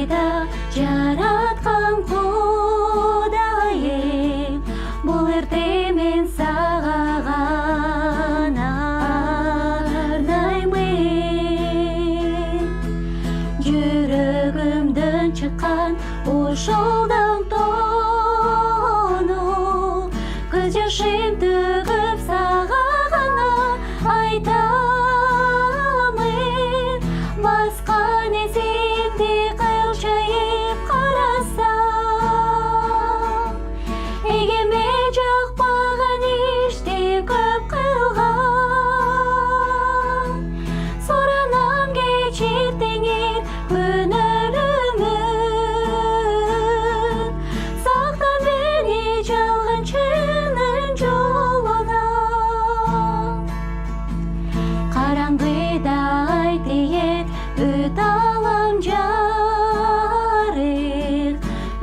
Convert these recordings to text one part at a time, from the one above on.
да жараткан Кудайым, бул эрте мен сага гана арнаймын. Жүрөгүмдөн чыккан ушулдан тону, көз жашым төгүп сага гана айтамын. Баскан эсимди кылчайып карасам, эгеме жакпаган ишти көп кылган. Суранам кечир теңир күнөөлүмүн, сактан мени жалганчынын жолунан. Караңгыда айтыйет бүт алам жарык,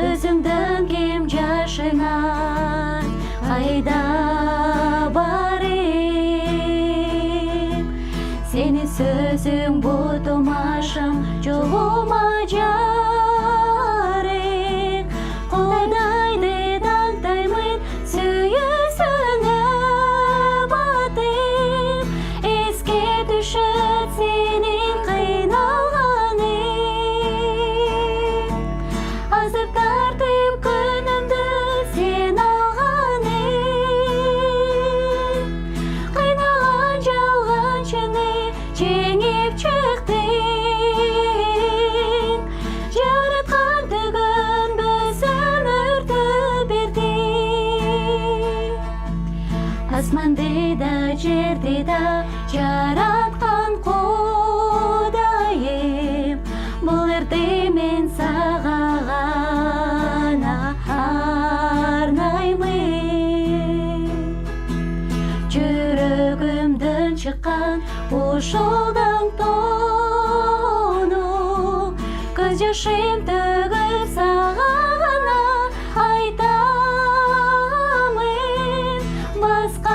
өзүңдөн ким жашыңан кайда барып. Сенин сөзүң бутум ашым, жолума жарык. Кудайды даңтаймын сүйүүсүнө батып, эске түшөт сенин кыйналганың. Азып тартып күнүмдү сен алганың. Кыйнаган жалганчыны жеңип чыктың. Жараткан түгөн біз өмүрдү бердиң. Асманды да жерди да жараткан Кудайым, бул эрте мен сага гана арнаймын. Жүрөгүмдөн чыккан ушулдан тону, көз жашым төгүп сага гана айтамын. Баска